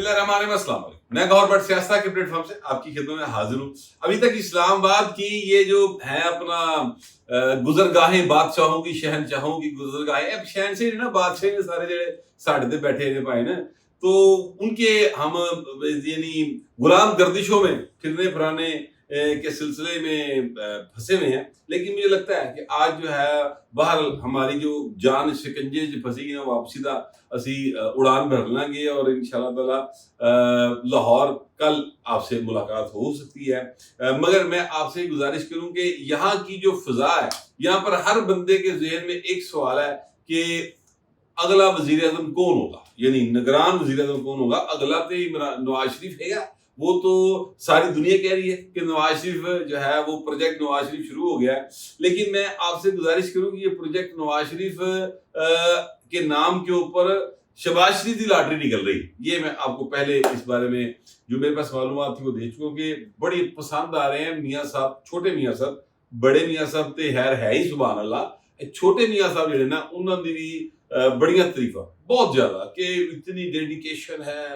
بسم اللہ الرحمن الرحیم، السلام علیکم۔ میں گور بٹ سیاستہ کے پلیٹ فارم سے آپ کی خدمت میں حاضر ہوں۔ ابھی تک اسلام آباد کی یہ جو ہے اپنا گزرگاہیں بادشاہوں کی، شہنشاہوں کی گزرگاہیں، اب شہنشاہ نا بادشاہ نے سارے جڑے ساڑھے تے بیٹھے نے پائے نا، تو ان کے ہم یعنی غلام گردشوں میں پھرنے پھرانے کے سلسلے میں پھنسے ہوئے ہیں۔ لیکن مجھے لگتا ہے کہ آج جو ہے بہرحال ہماری جو جان شکنجے جو پھنسی ہیں واپسی دا اسی اڑان بھر لیں گے، اور انشاءاللہ تعالی لاہور کل آپ سے ملاقات ہو سکتی ہے۔ مگر میں آپ سے گزارش کروں کہ یہاں کی جو فضا ہے، یہاں پر ہر بندے کے ذہن میں ایک سوال ہے کہ اگلا وزیر اعظم کون ہوگا، یعنی نگران وزیر اعظم کون ہوگا۔ اگلا تو نواز شریف ہے گا، وہ تو ساری دنیا کہہ رہی ہے کہ نواز شریف جو ہے وہ پروجیکٹ نواز شریف شروع ہو گیا ہے۔ لیکن میں آپ سے گزارش کروں کہ یہ پروجیکٹ نواز شریف کے نام کے اوپر شہباز شریف کی لاٹری نکل رہی، یہ میں آپ کو پہلے اس بارے میں جو میرے پاس معلومات تھی وہ دے چکا ہوں کہ بڑی پسند آ رہے ہیں میاں صاحب، چھوٹے میاں صاحب۔ بڑے میاں صاحب تے ہے ہی سبحان اللہ، چھوٹے میاں صاحب جڑے نا انہوں نے بھی بڑیاں تعریفاں بہت زیادہ کہ اتنی ڈیڈیکیشن ہے،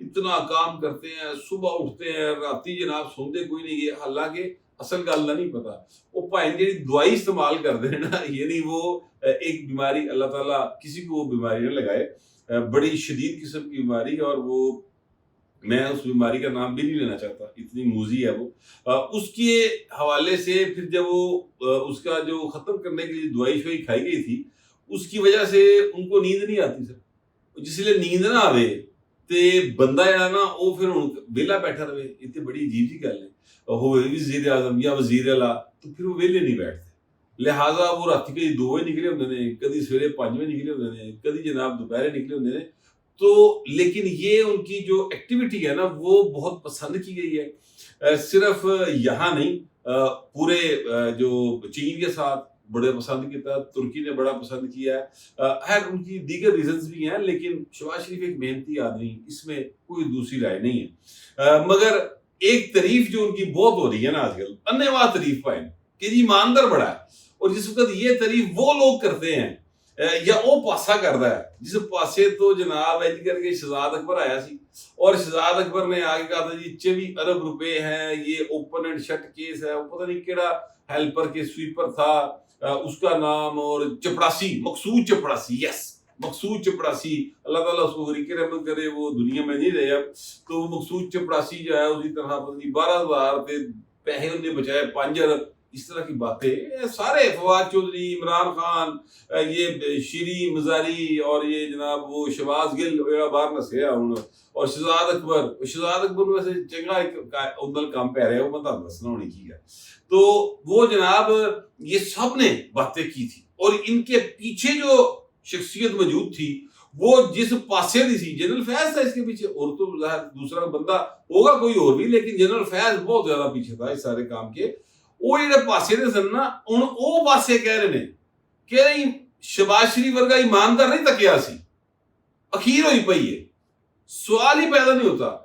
اتنا کام کرتے ہیں، صبح اٹھتے ہیں راتی جناب سوندے کوئی نہیں ہے۔ حالانکہ اصل گل کا نہیں پتا، وہ بھائی جی دوائی استعمال کرتے ہیں نا، یعنی وہ ایک بیماری اللہ تعالیٰ کسی کو وہ بیماری نہ لگائے، بڑی شدید قسم کی بیماری، اور وہ میں اس بیماری کا نام بھی نہیں لینا چاہتا، اتنی موذی ہے وہ۔ اس کے حوالے سے پھر جب وہ اس کا جو ختم کرنے کے لیے دوائی شوائی کھائی گئی تھی، اس کی وجہ سے ان کو نیند نہیں آتی سر، جس لیے نیند نہ آوے تے بندہ جڑا نا وہ پھر ویلا بیٹھا رہے، یہ تو بڑی عجیب سی گل ہے۔ ہوئے وزیر اعظم یا وزیر اعلیٰ تو پھر وہ ویلے نہیں بیٹھتے، لہٰذا وہ رات کدی 2 بجے نکلے ہوتے ہیں، کدی سویرے 5 بجے نکلے ہوتے ہیں، کدی جناب دوپہرے نکلے ہوتے ہیں۔ تو لیکن یہ ان کی جو ایکٹیویٹی ہے نا وہ بہت پسند کی گئی ہے، صرف یہاں نہیں، پورے جو چین کے ساتھ بڑے پسند کیا، ترکی نے بڑا پسند کیا ہے۔ خیر ان کی دیگر ریزنز بھی ہیں، لیکن شہباز شریف ایک محنتی آدمی، اس میں کوئی دوسری رائے نہیں ہے۔ مگر ایک تعریف جو ان کی بہت ہو رہی ہے نا آج کل، انواع تعریف پائے کہ جی ایماندار بڑا ہے، اور جس وقت یہ تعریف وہ لوگ کرتے ہیں یا وہ پاسا کرتا ہے جس پاسے تو جناب ایج کر کے شہزاد اکبر آیا سی، اور شہزاد اکبر نے آگے کہا تھا جی 24 ارب روپے ہیں، یہ اوپن اینڈ شٹ کیس ہے، وہ پتہ نہیں کیڑا ہیلپر کے سویپر تھا اس کا نام، اور چپڑاسی، مقصود چپڑاسی، یس مقصود چپڑاسی، اللہ تعالیٰ اس کو غریق رحمت کرے، وہ دنیا میں نہیں رہے اب، تو وہ مقصود چپڑاسی جو ہے اسی طرح پتہ نہیں 12,000 پہ پیسے انہوں نے بچائے 5 ارب، اس طرح کی باتیں سارے فواد چودھری، عمران خان، یہ شیری مزاری، اور یہ جناب وہ شہباز گل باہر نسیا ہوں، اور شہزاد اکبر ویسے چنگا ایک اندل کام پہ رہے ہیں، وہ بندہ دسنا ہونی کی ہے۔ تو وہ جناب یہ سب نے باتیں کی تھی، اور ان کے پیچھے جو شخصیت موجود تھی وہ جس پاسے دی سی، جنرل فیض تھا اس کے پیچھے، اور تو دوسرا بندہ ہوگا کوئی اور بھی، لیکن جنرل فیض بہت زیادہ پیچھے تھا اس سارے کام کے۔ وہ جڑے پاسے دے سن نا ہن او پاسے کہہ رہے نے کہ نہیں شہباز شریف ورگا ایماندار نہیں تکیا سی، اخیر ہوئی پئی ہے، سوال ہی پیدا نہیں ہوتا۔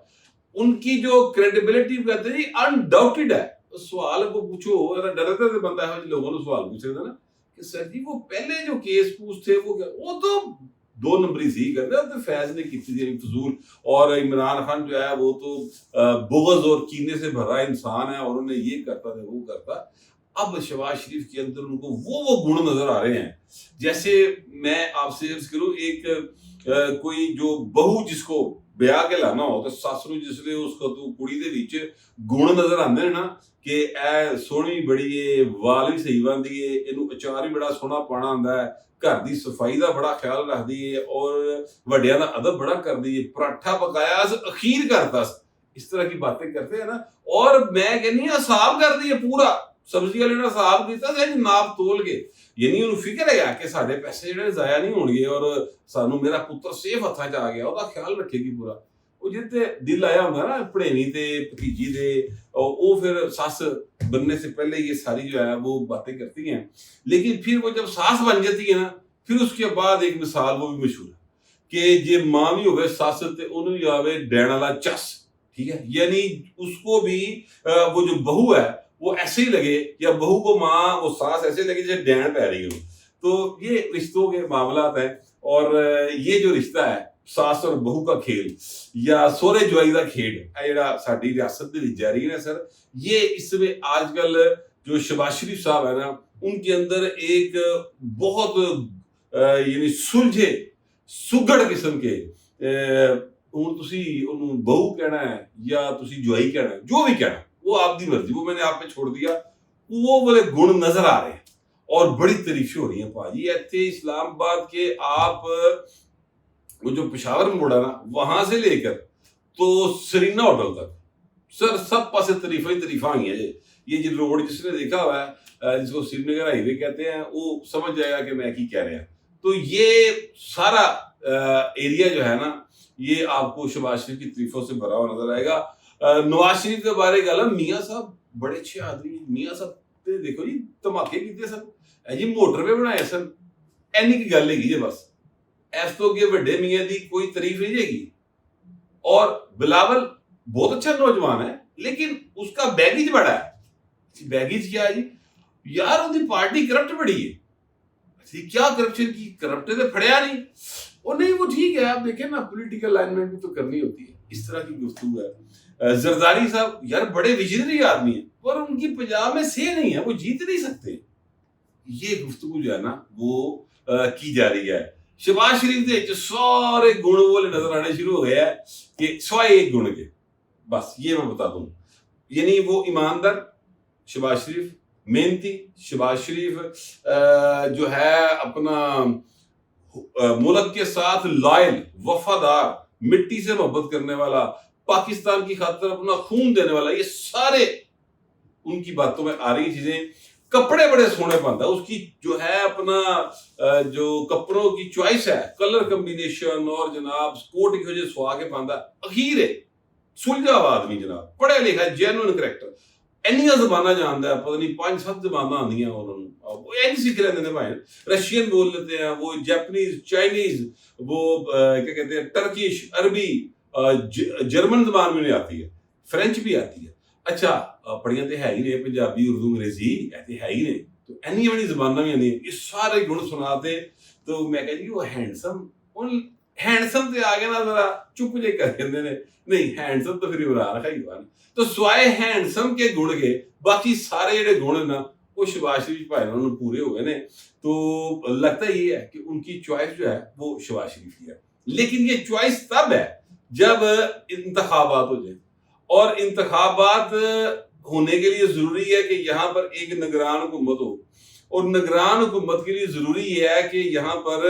ان کی جو کریڈیبلٹی کہتے ہیں انڈاؤٹڈ ہے، سوال کو پوچھو، ڈرتا تو بندہ ہے لوگوں نے سوال پوچھے تھے نا کہ سر جی وہ پہلے جو کیس پوچھ تھے وہ تو 2 نمبری سی کرتے تو فیض نے کی تھی فضول، اور عمران خان جو ہے وہ تو بغض اور کینے سے بھرا انسان ہے، اور انہوں نے یہ کرتا تھا وہ کرتا۔ اب شہباز شریف کے اندر ان کو وہ گن نظر آ رہے ہیں، جیسے میں آپ سے عرض کروں ایک کوئی جو بہو جس کو بیاہ کے لانا ہو تو سس نو جس لیے اس کو تو کڑی دے وچ گن نظر آندے نے نا کہ اے سونی بڑی ہے، وال بھی صحیح بندی ہے، اینو اچار بھی بڑا سونا پانا آندا ہے، گھر دی صفائی دا بڑا خیال رکھدی ہے، اور وڈیاں دا ادب بڑا کردی ہے، پراٹھا پکایا اخیر کرتا، اس طرح کی باتیں کرتے ہیں نا۔ اور میں کہنی ہاں صاف کر دی ہے پورا، سبزی والے نے صاف کیتا ہے ناپ تول کے، یعنی انہوں فکر ہے کہ سارے پیسے جڑے ضائع نہیں ہون گے، اور سانو میرا پتر سیف ہتھاں چ آ گیا، وہ خیال رکھے گی پورا۔ وہ جتے دل آیا ہوں نا پڑھینی تے بھتیجی دے، وہ پھر ساس بننے سے پہلے یہ ساری جو ہے وہ باتیں کرتی ہیں، لیکن پھر وہ جب ساس بن جاتی ہے نا پھر اس کے بعد ایک مثال وہ بھی مشہور ہے کہ جے ماں بھی ہوئے ساس تے انہوں بھی آوے ڈین والا چس، ٹھیک ہے، یعنی اس کو بھی وہ جو بہو ہے وہ ایسے ہی لگے، یا بہو کو ماں وہ ساس ایسے لگے جیسے ڈین پہ رہی ہو۔ تو یہ رشتوں کے معاملات ہیں، اور یہ جو رشتہ ہے ساس اور بہو کا کھیل یا سورے جوائی کا کھیل ہے جڑا ساری ریاست دے وچ جاری ہے سر، یہ اس میں آج کل جو شہباز شریف صاحب ہے نا ان کے اندر ایک بہت یعنی سلجھے سگڑ قسم کے ہوں تسی انہوں بہو کہنا ہے یا تسی جوائی کہنا ہے، جو بھی کہنا وہ آپ دی مرضی، وہ میں نے آپ پہ چھوڑ دیا، وہ بولے گن نظر آ رہے ہیں اور بڑی تعریفیں ہو رہی ہیں پاجی ایتھے اسلام آباد کے آپ وہ جو پشاور موڑ ہے نا وہاں سے لے کر تو سرینا ہوٹل تک سر سب پاسے تعریفیں ہی تعریفاں ہوئی ہیں۔ یہ جو روڈ جس نے دیکھا ہوا ہے جس کو سری نگر ہائی وے کہتے ہیں وہ سمجھ جائے گا کہ میں کی کہہ رہے ہیں۔ تو یہ سارا ایریا جو ہے نا یہ آپ کو شہباز شریف کی تعریفوں سے بھرا ہوا نظر آئے گا۔ نواز شریف کے بارے گل میاں صاحب بڑے اچھے آدمی ہیں، میاں صاحب دیکھو جی دھماکے کیتے سن جی، موٹر وے بنائے سن، اینی کی گل ہے جی بس، اس تو کہ بڑے میاں دی کوئی تعریف نہیں جائے گی۔ اور بلاول بہت اچھا نوجوان ہے لیکن اس کا بیگیج بڑا ہے۔ بیگیج کیا ہے جی یار، ان کی پارٹی کرپٹ بڑی ہے، کیا کرپشن کی، کرپٹ تو پھڑیا نہیں، اور نہیں وہ ٹھیک ہے، آپ دیکھیں نا پولیٹیکل لائنمنٹ بھی تو کرنی ہوتی ہے، اس طرح کی گفتگو ہے۔ زرداری صاحب یار بڑے ویژنری آدمی ہیں پر ان کی پنجاب میں سے نہیں ہے، وہ جیت نہیں سکتے، یہ گفتگو جو ہے نا وہ کی جا رہی ہے۔ شہباز شریف دے سارے گن والے نظر آنے شروع ہو گئے ہیں کہ سوائے ایک گن کے، بس یہ میں بتا دوں، یعنی وہ ایماندار شہباز شریف، محنتی شہباز شریف، جو ہے اپنا ملک کے ساتھ لائل، وفادار، مٹی سے محبت کرنے والا، پاکستان کی خاطر اپنا خون دینے والا، یہ سارے ان کی باتوں میں آ رہی چیزیں۔ کپڑے بڑے سونے پاتا ہے، اس کی جو ہے اپنا جو کپڑوں کی چوائس ہے، کلر کمبینیشن اور جناب کوٹ کی وجہ سوا کے پاندہ اخیر ہے، سلجھا ہوا آدمی جناب، پڑھے لکھا جینوئن کریکٹر، اینیا زبانہ جانتا ہے، پتہ نہیں 5-7 زبانہ آندی ہیں انہوں نے، وہ اینی سیکھ رہے ہیں بھائی، رشین بول لیتے ہیں، وہ جیپنیز، چائنیز، وہ کیا کہتے ہیں ٹرکش، عربی، جرمن زبان بھی نہیں آتی ہے، فرینچ بھی آتی ہے۔ اچھا پڑھیاں تے ہے ہی نہیں، پنجابی، اردو، انگریزی ایتے ہے ہی نہیں، تو اینی بڑی زبانہ بھی آندی ہیں، یہ سارے گن سناتے، تو میں کہا جی وہ ہینڈسم تے آگے نا ذرا چپ جے کر دیندے نے، نہیں ہینڈسم تو پھر عمران رکھا ہی ہوا نا، تو سوائے ہینڈسم کے گن کے باقی سارے جڑے گن نا وہ شہباز شریف بھائی انہوں نے پورے ہو گئے نے۔ تو لگتا یہ ہے کہ ان کی چوائس جو ہے وہ شہباز شریف کی ہے، لیکن یہ چوائس تب ہے جب انتخابات ہو جائیں، اور انتخابات ہونے کے لیے ضروری ہے کہ یہاں پر ایک نگران حکومت ہو، اور نگران حکومت کے لیے ضروری یہ ہے کہ یہاں پر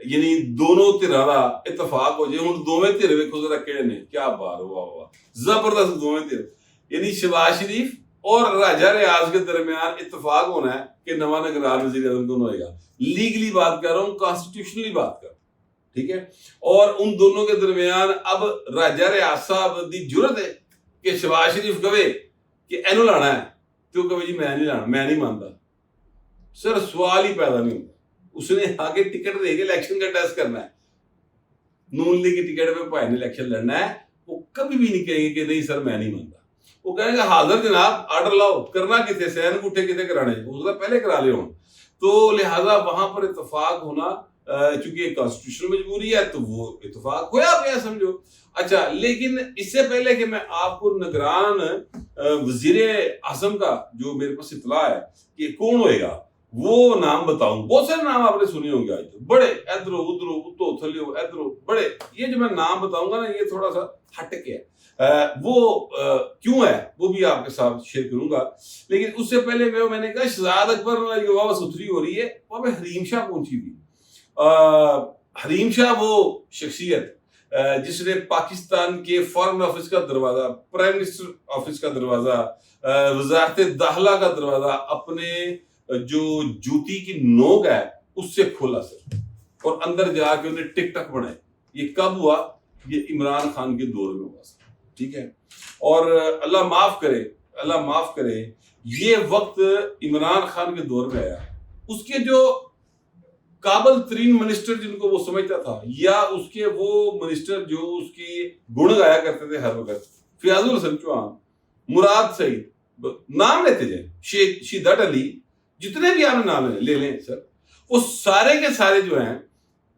یعنی دونوں دھراں دا اتفاق ہو جائے۔ ہن دوویں دھر ویکھو ذرا کہڑے نے، کیا بات، واہ واہ، زبردست دوویں دھر، یعنی شہباز شریف اور راجہ ریاض کے درمیان اتفاق ہونا ہے کہ نواں نگران وزیر اعظم کون ہوئے گا۔ لیگلی بات کر رہا ہوں، کانسٹیٹیوشنلی بات کر رہا ہوں، ٹھیک ہے، اور ان دونوں کے درمیان اب راجہ ریاض صاحب دی جرت ہے کہ شہباز شریف کہے کہ اینو لانا ہے، تو کہے جی میں نہیں لانا، میں نہیں مانتا، سر سوال ہی پیدا نہیں ہوتا۔ اس نے آگے ٹکٹ دے کے الیکشن کا ٹیسٹ کرنا ہے، نون لیگ کی ٹکٹ پہ بھائی نے الیکشن لڑنا ہے، وہ کبھی بھی نہیں کہیں گے کہ نہیں سر میں نہیں مانتا، وہ کہیں گے حاضر جناب آرڈر لاؤ، کرنا کتے سین گٹھے کتے کرانے، اس کا پہلے کرا لے ہوں۔ تو لہٰذا وہاں پر اتفاق ہونا چونکہ کانسٹیٹیوشنل مجبوری ہے تو وہ اتفاق ہوا گیا سمجھو۔ اچھا لیکن اس سے پہلے کہ میں آپ کو نگران وزیر اعظم کا جو میرے پاس اطلاع ہے کہ کون ہوئے گا وہ نام بتاؤں، بہت سارے نام آپ نے سنے ہوں گے آج تک، بڑے ادھرو ادھرو اتو تھلیو ادھرو بڑے، یہ جو میں نام بتاؤں گا نا یہ تھوڑا سا ہٹ کے ہے، وہ کیوں ہے وہ بھی آپ کے ساتھ شیئر کروں گا۔ لیکن اس سے پہلے میں نے کہا شہزاد اکبر جو وہاں ستھری ہو رہی ہے وہاں پہ حریم شاہ پہنچی ہوئی۔ حریم شاہ وہ شخصیت جس نے پاکستان کے فارن آفس کا دروازہ، پرائم منسٹر آفس کا دروازہ، وزارت داخلہ کا دروازہ اپنے جو جوتی کی نوک ہے اس سے کھولا سر، اور اندر جا کے انہیں ٹک ٹک بنائے۔ یہ کب ہوا؟ یہ عمران خان کے دور میں ہوا سر، ٹھیک ہے، اور اللہ معاف کرے یہ وقت عمران خان کے دور میں آیا، اس کے جو قابل ترین منسٹر جن کو وہ سمجھتا تھا، یا اس کے وہ منسٹر جو اس کی گن گایا کرتے تھے ہر وقت، فیاض الحسن چوہان، مراد سعید، نام لیتے جائیں، شیدت علی، جتنے بھی آپ نے نام لے لیں سر، وہ سارے کے سارے جو ہیں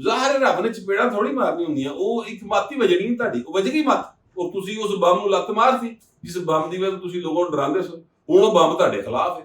ਜ਼ਾਹਿਰ ਹੈ ਰੱਬ ਨੇ ਚਪੇੜਾ ਥੋੜੀ ਮਾਰਨੀ ਹੁੰਦੀਆਂ, ਉਹ ਇੱਕ ਮਾਤੀ ਵਜਣੀ ਹੈ ਤੁਹਾਡੀ, ਉਹ ਵਜ ਗਈ ਮੱਤ, ਉਹ ਤੁਸੀਂ ਉਸ ਬੰਬ ਨੂੰ ਲੱਤ ਮਾਰਤੀ ਜਿਸ ਬੰਬ ਦੀ ਵਜ੍ਹਾ ਤੋਂ ਤੁਸੀਂ ਲੋਕਾਂ ਨੂੰ ਡਰਾਉਂਦੇ ਸੋ, ਹੁਣ ਉਹ ਬੰਬ ਤੁਹਾਡੇ ਖਿਲਾਫ ਹੈ,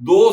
2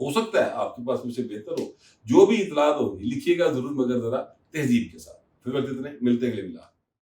ہو سکتا ہے آپ کے پاس مجھ سے بہتر ہو. جو بھی اطلاعات ہوگی لکھیے گا ضرور، مگر ذرا تہذیب کے ساتھ. پھر وقت اتنے ملتے ہیں اگلے ملا.